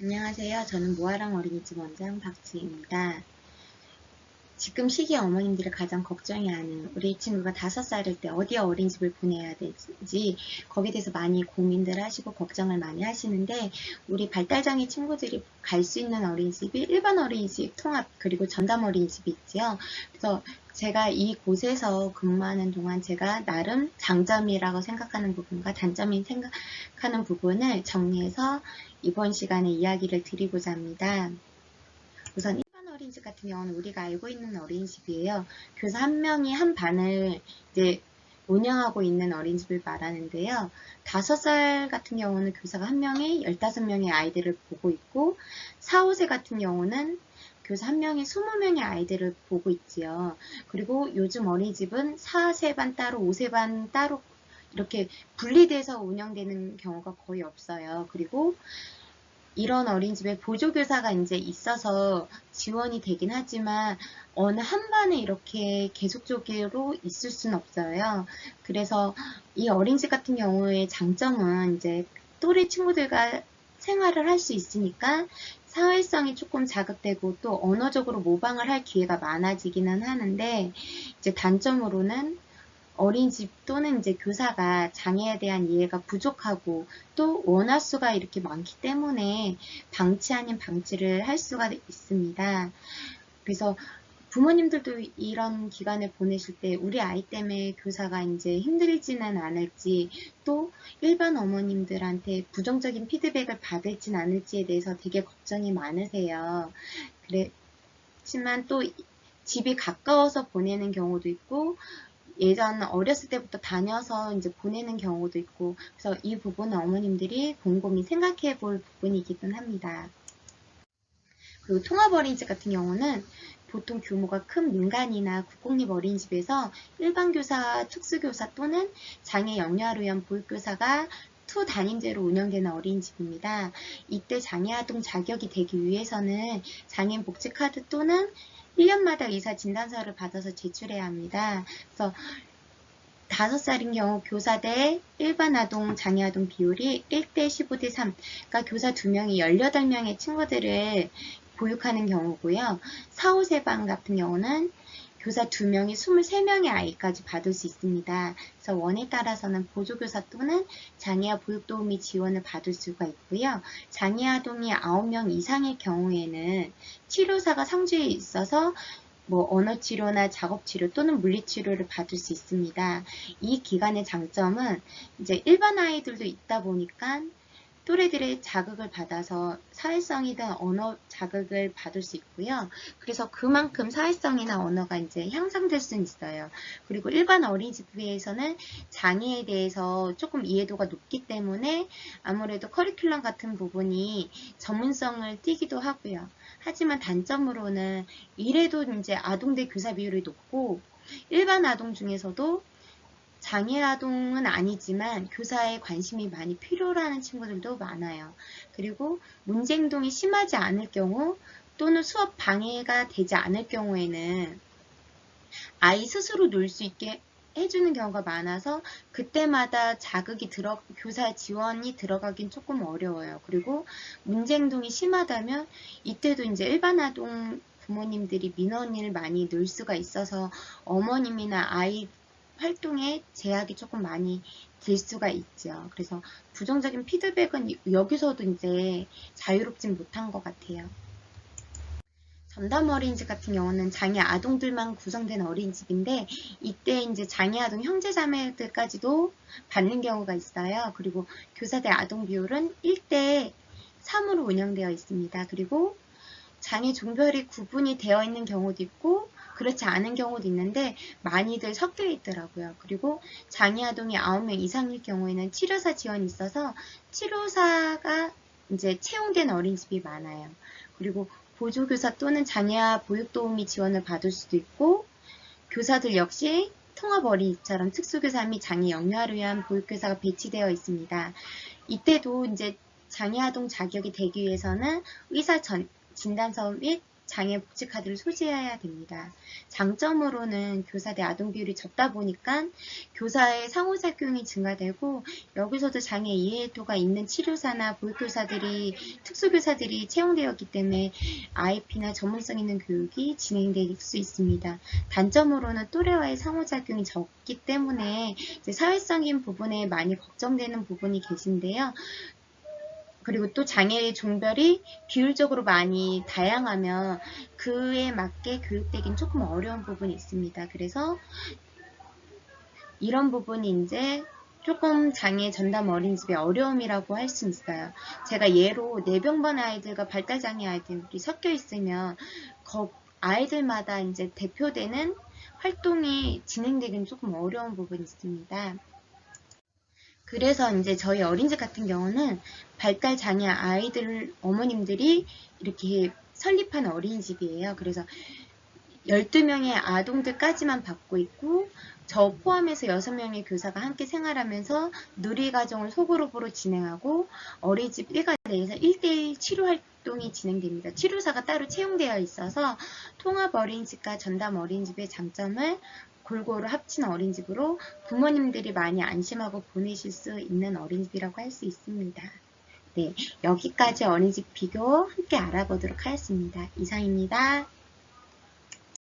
안녕하세요. 저는 모아랑 어린이집 원장 박지입니다. 지금 시기에 어머님들이 가장 걱정이 하는 우리 친구가 5살일 때 어디에 어린이집을 보내야 될지 거기에 대해서 많이 고민들 하시고 걱정을 많이 하시는데 우리 발달장애 친구들이 갈 수 있는 어린이집이 일반 어린이집, 통합, 그리고 전담 어린이집이 있지요. 그래서 제가 이곳에서 근무하는 동안 제가 나름 장점이라고 생각하는 부분과 단점이 생각하는 부분을 정리해서 이번 시간에 이야기를 드리고자 합니다. 우선 일반 어린이집 같은 경우는 우리가 알고 있는 어린이집이에요. 교사 한 명이 한 반을 이제 운영하고 있는 어린이집을 말하는데요. 5살 같은 경우는 교사가 한 명이 15명의 아이들을 보고 있고 4, 5세 같은 경우는 교사 한 명이 20명의 아이들을 보고 있지요. 그리고 요즘 어린이집은 4세 반 따로 5세 반 따로 이렇게 분리돼서 운영되는 경우가 거의 없어요. 그리고 이런 어린이집에 보조교사가 이제 있어서 지원이 되긴 하지만 어느 한 반에 이렇게 계속적으로 있을 수는 없어요. 그래서 이 어린이집 같은 경우의 장점은 이제 또래 친구들과 생활을 할 수 있으니까 사회성이 조금 자극되고 또 언어적으로 모방을 할 기회가 많아지기는 하는데 이제 단점으로는 어린이집 또는 이제 교사가 장애에 대한 이해가 부족하고 또 원화 수가 이렇게 많기 때문에 방치 아닌 방치를 할 수가 있습니다. 그래서 부모님들도 이런 기간을 보내실 때 우리 아이 때문에 교사가 이제 힘들지는 않을지 또 일반 어머님들한테 부정적인 피드백을 받을진 않을지에 대해서 되게 걱정이 많으세요. 그렇지만 또 집이 가까워서 보내는 경우도 있고 예전 어렸을 때부터 다녀서 이제 보내는 경우도 있고 그래서 이 부분은 어머님들이 곰곰이 생각해 볼 부분이기도 합니다. 그리고 통합 어린이집 같은 경우는 보통 규모가 큰 민간이나 국공립 어린이집에서 일반 교사, 특수교사 또는 장애 영유아를 위한 보육교사가 투 담임제로 운영되는 어린이집입니다. 이때 장애아동 자격이 되기 위해서는 장애인 복지카드 또는 1년마다 의사 진단서를 받아서 제출해야 합니다. 그래서 5살인 경우 교사 대 일반 아동, 장애 아동 비율이 1대 15대 3, 그러니까 교사 2명이 18명의 친구들을 보육하는 경우고요. 4, 5세 반 같은 경우는 교사 2명이 23명의 아이까지 받을 수 있습니다. 그래서 원에 따라서는 보조교사 또는 장애아 보육도우미 지원을 받을 수가 있고요. 장애아동이 9명 이상의 경우에는 치료사가 상주에 있어서 언어치료나 작업치료 또는 물리치료를 받을 수 있습니다. 이 기간의 장점은 이제 일반 아이들도 있다 보니까 또래들의 자극을 받아서 사회성이든 언어 자극을 받을 수 있고요. 그래서 그만큼 사회성이나 언어가 이제 향상될 수는 있어요. 그리고 일반 어린이집에서는 장애에 대해서 조금 이해도가 높기 때문에 아무래도 커리큘럼 같은 부분이 전문성을 띠기도 하고요. 하지만 단점으로는 이래도 이제 아동 대 교사 비율이 높고 일반 아동 중에서도 장애 아동은 아니지만 교사에 관심이 많이 필요로 하는 친구들도 많아요. 그리고 문제 행동이 심하지 않을 경우 또는 수업 방해가 되지 않을 경우에는 아이 스스로 놀 수 있게 해주는 경우가 많아서 그때마다 교사 지원이 들어가긴 조금 어려워요. 그리고 문제 행동이 심하다면 이때도 이제 일반 아동 부모님들이 민원을 많이 넣을 수가 있어서 어머님이나 아이 활동에 제약이 조금 많이 될 수가 있죠. 그래서 부정적인 피드백은 여기서도 이제 자유롭진 못한 것 같아요. 전담 어린이집 같은 경우는 장애 아동들만 구성된 어린이집인데 이때 이제 장애 아동 형제 자매들까지도 받는 경우가 있어요. 그리고 교사 대 아동 비율은 1대 3으로 운영되어 있습니다. 그리고 장애 종별이 구분이 되어 있는 경우도 있고 그렇지 않은 경우도 있는데 많이들 섞여 있더라고요. 그리고 장애 아동이 9명 이상일 경우에는 치료사 지원이 있어서 치료사가 이제 채용된 어린이집이 많아요. 그리고 보조교사 또는 장애아 보육도우미 지원을 받을 수도 있고 교사들 역시 통합 어린이집처럼 특수교사 및 장애 영유아를 위한 보육교사가 배치되어 있습니다. 이때도 이제 장애아동 자격이 되기 위해서는 의사 진단서 및 장애 복지 카드를 소지해야 됩니다. 장점으로는 교사 대 아동 비율이 적다 보니까 교사의 상호작용이 증가되고 여기서도 장애 이해도가 있는 치료사나 보육교사들이 특수교사들이 채용되었기 때문에 IP나 전문성 있는 교육이 진행될 수 있습니다. 단점으로는 또래와의 상호작용이 적기 때문에 이제 사회적인 부분에 많이 걱정되는 부분이 계신데요. 그리고 또 장애의 종별이 비율적으로 많이 다양하면 그에 맞게 교육되긴 조금 어려운 부분이 있습니다. 그래서 이런 부분이 이제 조금 장애 전담 어린이집의 어려움이라고 할 수 있어요. 제가 예로 뇌병변 아이들과 발달장애 아이들이 섞여 있으면 아이들마다 이제 대표되는 활동이 진행되기는 조금 어려운 부분이 있습니다. 그래서 이제 저희 어린이집 같은 경우는 발달 장애 아이들 어머님들이 이렇게 설립한 어린이집이에요. 그래서 12명의 아동들까지만 받고 있고 저 포함해서 6명의 교사가 함께 생활하면서 누리과정을 소그룹으로 진행하고 어린이집 일가 내에서 1대1 치료 활동이 진행됩니다. 치료사가 따로 채용되어 있어서 통합 어린이집과 전담 어린이집의 장점을 골고루 합친 어린이집으로 부모님들이 많이 안심하고 보내실 수 있는 어린이집이라고 할 수 있습니다. 네, 여기까지 어린이집 비교 함께 알아보도록 하겠습니다. 이상입니다.